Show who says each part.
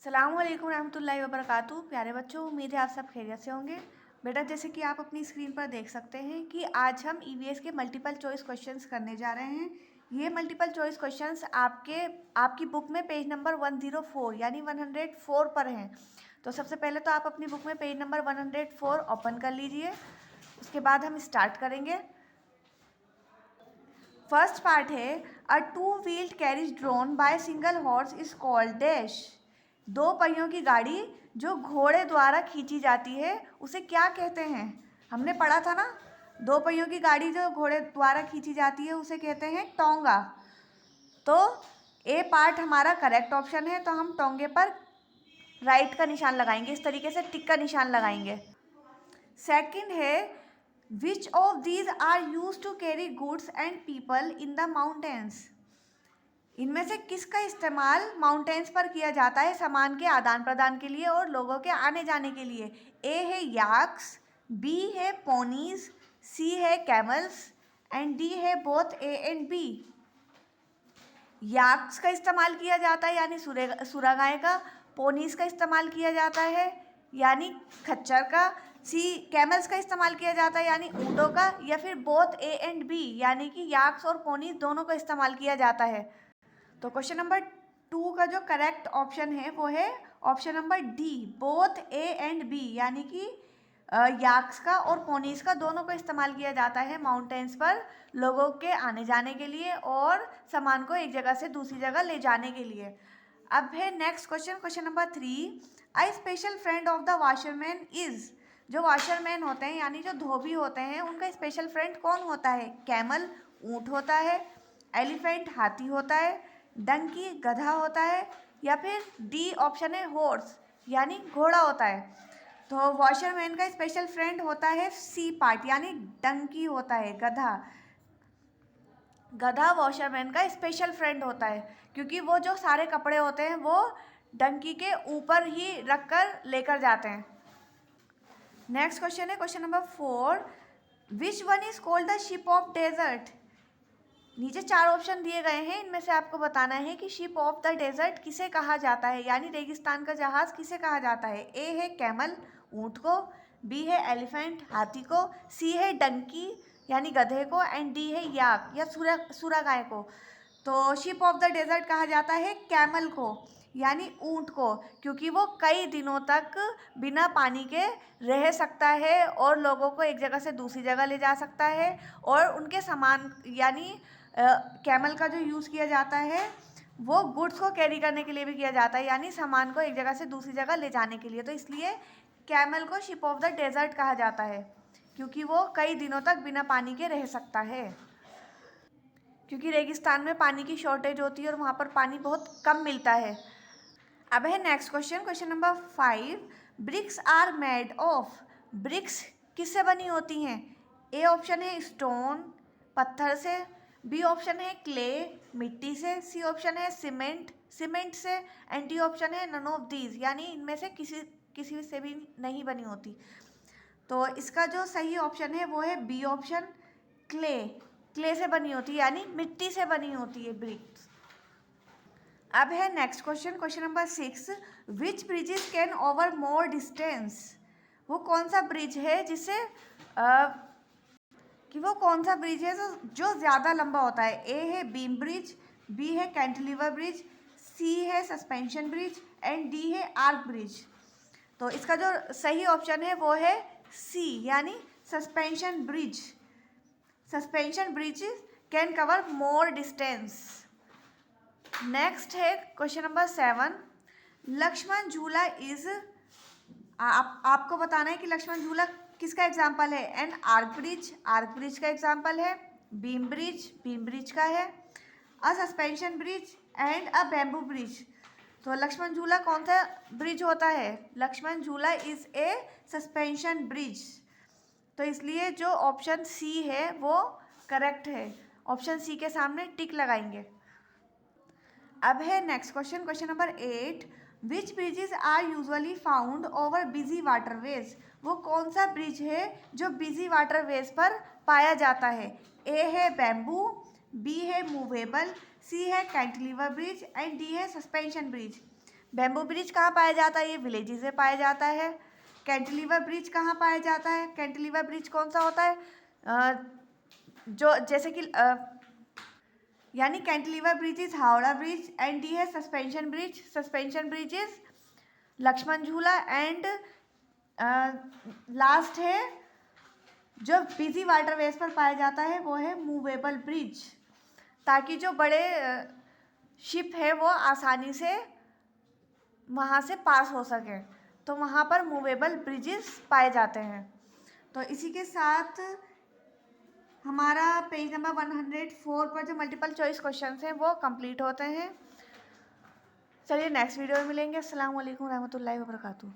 Speaker 1: अस्सलाम वालेकुम रहमतुल्लाहि व बरकातुहू। प्यारे बच्चों, उम्मीद है आप सब खैरियत से होंगे। बेटा, जैसे कि आप अपनी स्क्रीन पर देख सकते हैं कि आज हम ईवीएस के मल्टीपल चॉइस क्वेश्चंस करने जा रहे हैं। ये मल्टीपल चॉइस क्वेश्चंस आपकी बुक में पेज नंबर 104 यानी 104 पर हैं। तो सबसे पहले तो आप अपनी बुक में पेज नंबर 104 ओपन कर लीजिए। उसके बाद हम स्टार्ट करेंगे। फर्स्ट पार्ट है, a two wheeled carriage drawn by single horse is called dash. दो पहियों की गाड़ी जो घोड़े द्वारा खींची जाती है उसे क्या कहते हैं? हमने पढ़ा था ना, दो पहियों की गाड़ी जो घोड़े द्वारा खींची जाती है उसे कहते हैं टोंगा। तो ए पार्ट हमारा करेक्ट ऑप्शन है, तो हम टोंगे पर राइट का निशान लगाएंगे, इस तरीके से टिक का निशान लगाएंगे। सेकंड है, which of these are use to carry goods and people in the mountains. इनमें से किसका इस्तेमाल माउंटेन्स पर किया जाता है सामान के आदान प्रदान के लिए और लोगों के आने जाने के लिए? ए है याक्स, बी है पोनीज, सी है कैमल्स एंड डी है बोथ ए एंड बी। याक्स का इस्तेमाल किया जाता है यानी सुरागाय का, पोनीज का इस्तेमाल किया जाता है यानी खच्चर का, सी कैमल्स का इस्तेमाल किया जाता है यानी ऊँटों का, या फिर बोथ ए एंड बी यानी कि याक्स और पोनीज दोनों का इस्तेमाल किया जाता है। तो क्वेश्चन नंबर 2 का जो करेक्ट ऑप्शन है वो है option number D, both A and B, यानी कि याक्स का और पोनीज का दोनों को इस्तेमाल किया जाता है माउंटेन्स पर लोगों के आने जाने के लिए और सामान को एक जगह से दूसरी जगह ले जाने के लिए। अब है next question, question number 3, I special friend of the washerman is. जो वाशरमैन होते हैं यानी जो धोबी होते हैं उनका स्पेशल फ्रेंड कौन होता है? कैमल ऊँट होता है, एलिफेंट हाथी होता है, डंकी गधा होता है, या फिर डी ऑप्शन है हॉर्स यानी घोड़ा होता है। तो वॉशरमैन का स्पेशल फ्रेंड होता है सी पार्ट यानी डंकी होता है, गधा। गधा वॉशरमैन का स्पेशल फ्रेंड होता है क्योंकि वो जो सारे कपड़े होते हैं वो डंकी के ऊपर ही रख कर लेकर जाते हैं। नेक्स्ट क्वेश्चन है question number 4, which one is called the ship of desert. नीचे 4 ऑप्शन दिए गए हैं, इनमें से आपको बताना है कि शिप ऑफ द डेजर्ट किसे कहा जाता है यानी रेगिस्तान का जहाज किसे कहा जाता है? ए है कैमल ऊँट को, बी है एलिफेंट हाथी को, सी है डंकी यानी गधे को एंड डी है याक या सुरागाय को। तो शिप ऑफ द डेजर्ट कहा जाता है कैमल को यानी ऊँट को, क्योंकि वो कई दिनों तक बिना पानी के रह सकता है और लोगों को एक जगह से दूसरी जगह ले जा सकता है और उनके सामान यानी कैमल का जो यूज़ किया जाता है वो गुड्स को कैरी करने के लिए भी किया जाता है यानी सामान को एक जगह से दूसरी जगह ले जाने के लिए। तो इसलिए कैमल को शिप ऑफ द डेजर्ट कहा जाता है क्योंकि वो कई दिनों तक बिना पानी के रह सकता है, क्योंकि रेगिस्तान में पानी की शॉर्टेज होती है और वहाँ पर पानी बहुत कम मिलता है। अब है next question, question number 5, bricks are made of. Bricks किससे बनी होती हैं? ए ऑप्शन है स्टोन पत्थर से, बी ऑप्शन है क्ले मिट्टी से, सी ऑप्शन है सीमेंट से एंड डी ऑप्शन है नन ऑफ दीज यानी इनमें से किसी से भी नहीं बनी होती। तो इसका जो सही ऑप्शन है वो है बी ऑप्शन, क्ले से बनी होती है यानी मिट्टी से बनी होती है ब्रिक्स। अब है next question, question number 6, which bridges can over more distance. वो कौन सा ब्रिज है वो कौन सा ब्रिज है जो ज़्यादा लंबा होता है? ए है बीम ब्रिज, बी है कैंटिलीवर ब्रिज, सी है सस्पेंशन ब्रिज एंड डी है आर्क ब्रिज। तो इसका जो सही ऑप्शन है वो है सी यानी suspension bridge. Suspension bridge can cover more distance. Next है क्वेश्चन नंबर 7, लक्ष्मण झूला इज। आपको बताना है कि लक्ष्मण झूला किसका एग्जाम्पल है? एंड आर्क ब्रिज का एग्जाम्पल है, बीम ब्रिज का है, अ suspension bridge and a bamboo bridge. तो लक्ष्मण झूला कौन सा ब्रिज होता है? लक्ष्मण झूला इज ए सस्पेंशन ब्रिज। तो इसलिए जो ऑप्शन सी है वो करेक्ट है, ऑप्शन सी के सामने टिक लगाएंगे। अब है next question, question number 8, which bridges are usually found over busy waterways. वो कौन सा ब्रिज है जो बिजी वाटरवेज पर पाया जाता है? ए है बैम्बू, बी है मूवेबल, सी है कैंटिलीवर ब्रिज एंड डी है सस्पेंशन ब्रिज। बैम्बू ब्रिज कहाँ पाया जाता है? ये विलेजेस में पाया जाता है। कैंटिलीवर ब्रिज कहाँ पाया जाता है? कैंटिलीवर ब्रिज कौन सा होता है? जो जैसे कि यानी cantilever bridge is Howrah bridge and D है suspension bridge. Suspension bridge is Lakshman Jhula and last है जो बिजी वाटरवेज पर पाया जाता है वो है मूवेबल ब्रिज, ताकि जो बड़े शिप है वो आसानी से वहाँ से पास हो सके, तो वहाँ पर मूवेबल ब्रिजेस पाए जाते हैं। तो इसी के साथ हमारा पेज नंबर 104 पर जो मल्टीपल चॉइस क्वेश्चन हैं वो कंप्लीट होते हैं। चलिए नेक्स्ट वीडियो में मिलेंगे। अस्सलाम वालेकुम रहमतुल्लाहि व बरकातुहू।